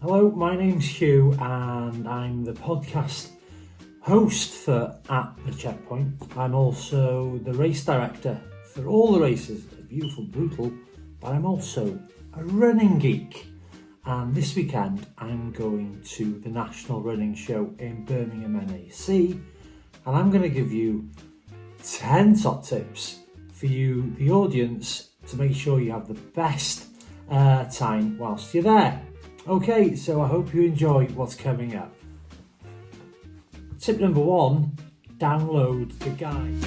Hello, my name's Hugh and I'm the podcast host for At The Checkpoint. I'm also the race director for all the races. They're beautiful, brutal, but I'm also a running geek. And this weekend I'm going to the National Running Show in Birmingham NAC, and I'm going to give you 10 top tips for you, the audience, to make sure you have the best time whilst you're there. Okay, so I hope you enjoy what's coming up. Tip number 1, download the guide.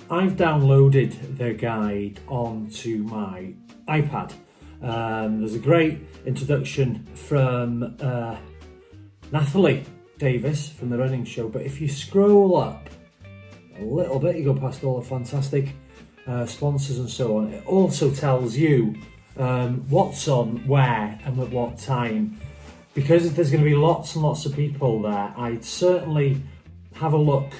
I've downloaded the guide onto my iPad. There's a great introduction from Nathalie Davis from the running show, but if you scroll up a little bit, you go past all the fantastic sponsors and so on. It also tells you what's on where and at what time. Because there's going to be lots and lots of people there, I'd certainly have a look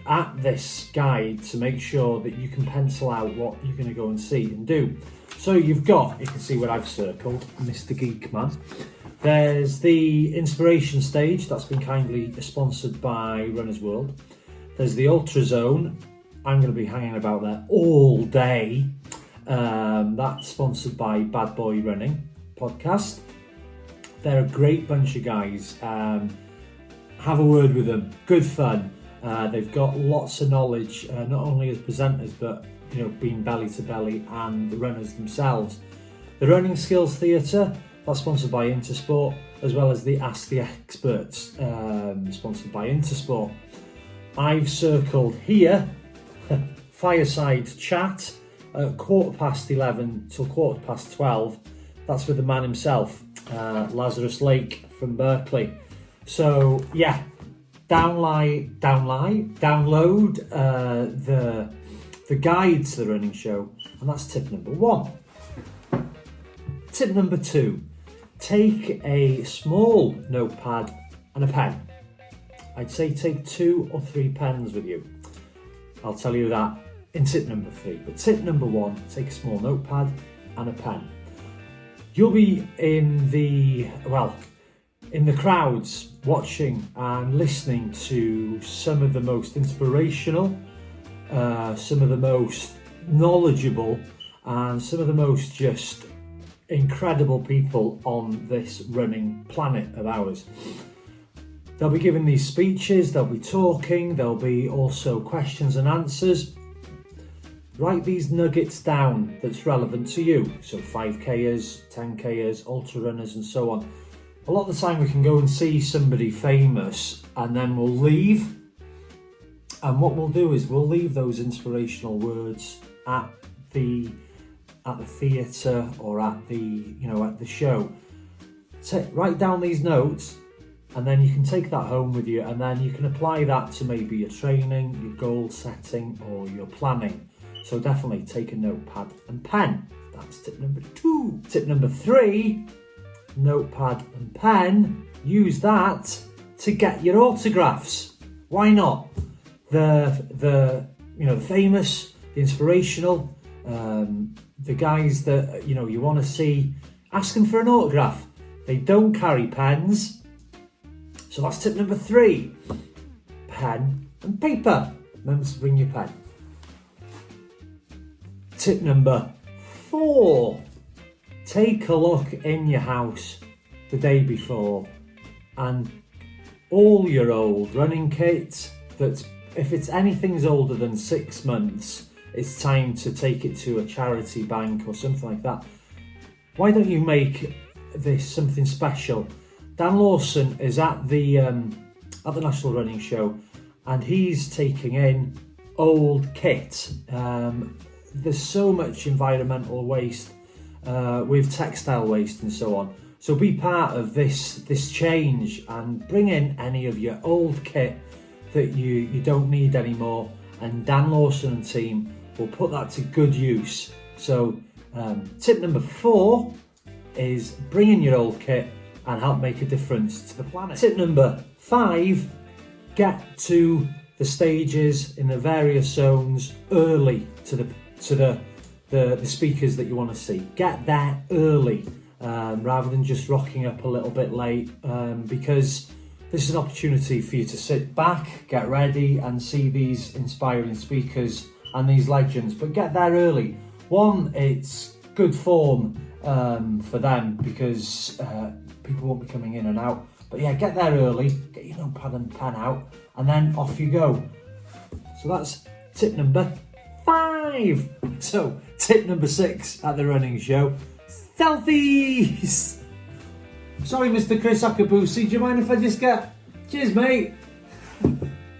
at this guide to make sure that you can pencil out what you're going to go and see and do. So you can see what I've circled, Mr. Geekman. There's the inspiration stage, that's been kindly sponsored by Runners World. There's the Ultra Zone. I'm going to be hanging about there all day. That's sponsored by Bad Boy Running podcast. They're a great bunch of guys. Have a word with them. Good fun. They've got lots of knowledge, not only as presenters, but being belly to belly and the runners themselves. The Running Skills Theatre, that's sponsored by Intersport, as well as the Ask the Experts, sponsored by Intersport. I've circled here fireside chat at 11:15 till 12:15. That's with the man himself, Lazarus Lake from Berkeley. So yeah, download the guide to the running show, and that's tip number 1. Tip number 2, take a small notepad and a pen. I'd say take 2 or 3 pens with you. I'll tell you that in tip number 3. But tip number 1, take a small notepad and a pen. You'll be in the crowds watching and listening to some of the most inspirational, some of the most knowledgeable, and some of the most just incredible people on this running planet of ours. They'll be giving these speeches, they'll be talking, there'll be also questions and answers. Write these nuggets down that's relevant to you. So 5Kers, 10Kers, ultra runners and so on. A lot of the time we can go and see somebody famous and then we'll leave. And what we'll do is we'll leave those inspirational words at the theatre or at the show. Write down these notes, and then you can take that home with you, and then you can apply that to maybe your training, your goal setting, or your planning. So definitely take a notepad and pen. That's tip number 2. Tip number 3, notepad and pen. Use that to get your autographs. Why not? The famous, the inspirational, the guys that you want to see, ask them for an autograph. They don't carry pens. So that's tip number 3, pen and paper. Remember to bring your pen. Tip number 4, take a look in your house the day before and all your old running kits, that if it's anything's older than 6 months, it's time to take it to a charity bank or something like that. Why don't you make this something special? Dan Lawson is at the National Running Show, and he's taking in old kit. There's so much environmental waste with textile waste and so on. So be part of this change and bring in any of your old kit that you don't need anymore, and Dan Lawson and team will put that to good use. So tip number 4 is bring in your old kit and help make a difference to the planet. Tip number 5, get to the stages in the various zones early to the the speakers that you want to see. Get there early rather than just rocking up a little bit late, because this is an opportunity for you to sit back, get ready and see these inspiring speakers and these legends. But get there early. One, it's good form for them because people won't be coming in and out. But yeah, get there early, get your notepad and pen out, and then off you go. So that's tip number 5. So tip number 6 at the running show, selfies. Sorry, Mr. Chris Akabusi, do you mind if I just get, cheers mate.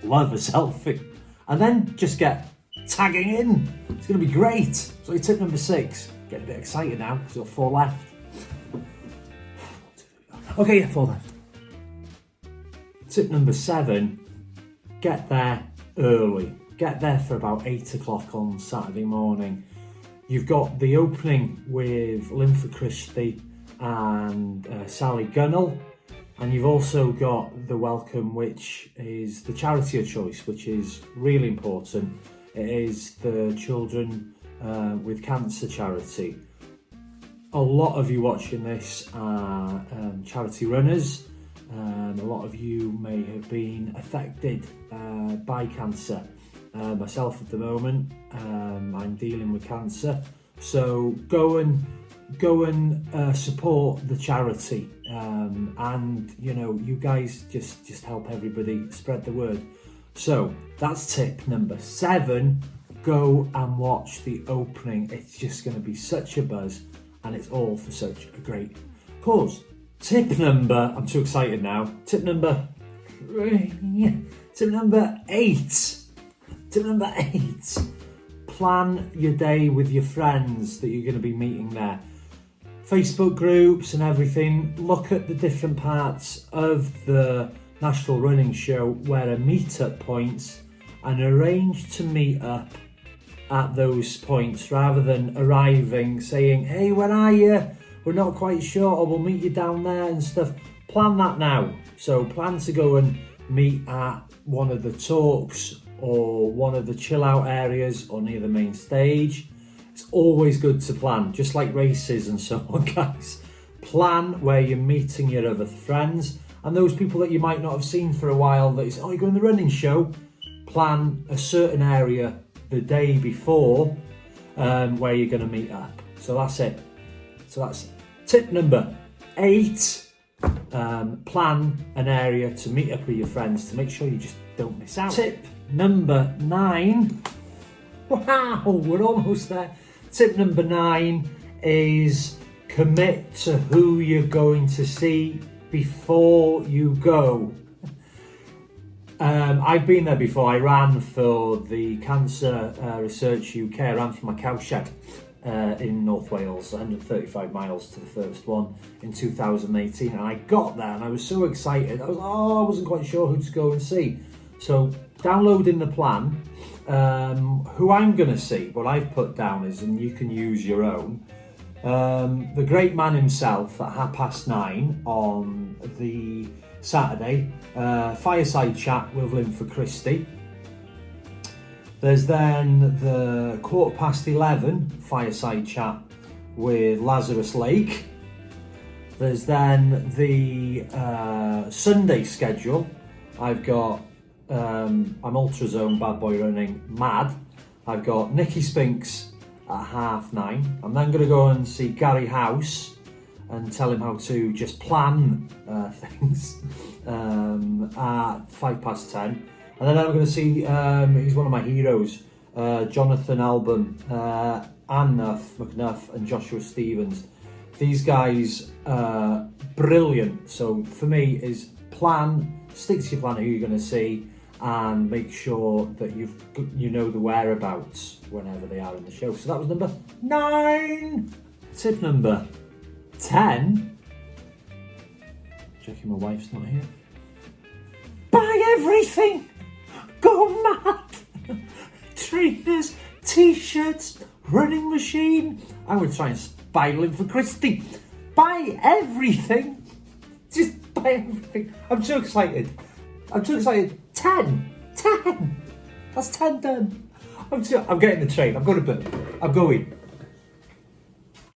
Love a selfie. And then just get tagging in. It's going to be great. So tip number 6, getting a bit excited now because I've got 4 left. Okay, yeah, 4 left. Tip number 7, get there early. Get there for about 8 o'clock on Saturday morning. You've got the opening with Linford Christie and Sally Gunnell, and you've also got the welcome, which is the charity of choice, which is really important. It is the Children with Cancer charity. A lot of you watching this are charity runners. A lot of you may have been affected by cancer. Myself at the moment, I'm dealing with cancer. So go and support the charity, and you know, you guys just help everybody spread the word. So that's tip number 7. Go and watch the opening. It's just going to be such a buzz, and it's all for such a great cause. Tip number, I'm too excited now. Tip number 8. Tip number 8. Plan your day with your friends that you're going to be meeting there. Facebook groups and everything. Look at the different parts of the National Running Show where are meet-up points, and arrange to meet up at those points rather than arriving saying, hey, where are you? We're not quite sure, or we'll meet you down there and stuff. Plan that now. So plan to go and meet at one of the talks or one of the chill out areas or near the main stage. It's always good to plan, just like races and so on, guys. Plan where you're meeting your other friends and those people that you might not have seen for a while that is, oh, you're going to the running show. Plan a certain area the day before where you're going to meet up. So that's it. So that's tip number 8. Plan an area to meet up with your friends to make sure you just don't miss out. Tip number 9. Wow, we're almost there. Tip number 9 is commit to who you're going to see before you go. I've been there before. I ran for the Cancer Research UK. I ran from my cowshed in North Wales, 135 miles to the first one in 2018, and I got there and I was so excited. I wasn't quite sure who to go and see. So downloading the plan, who I'm going to see, what I've put down is, and you can use your own, the great man himself at 9:30 on the Saturday, fireside chat with Linford Christie. There's then the 11:15 fireside chat with Lazarus Lake. There's then the Sunday schedule. I've got I'm Ultra Zone Bad Boy Running Mad. I've got Nicky Spinks at 9:30. I'm then going to go and see Gary House and tell him how to just plan things at 10:05. And then I'm going to see, he's one of my heroes, Jonathan Albon, Ann McNuff and Joshua Stevens. These guys are brilliant. So for me is stick to your plan who you're going to see, and make sure that you know the whereabouts whenever they are in the show. So that was number 9. Tip number 10. Checking my wife's not here. Buy everything! Go mad! Trainers, t-shirts, running machine. I would try and buy Linford Christie. Buy everything. Just buy everything. I'm so excited. 10. That's 10 done. I'm getting the train. I'm going to bed. I'm going.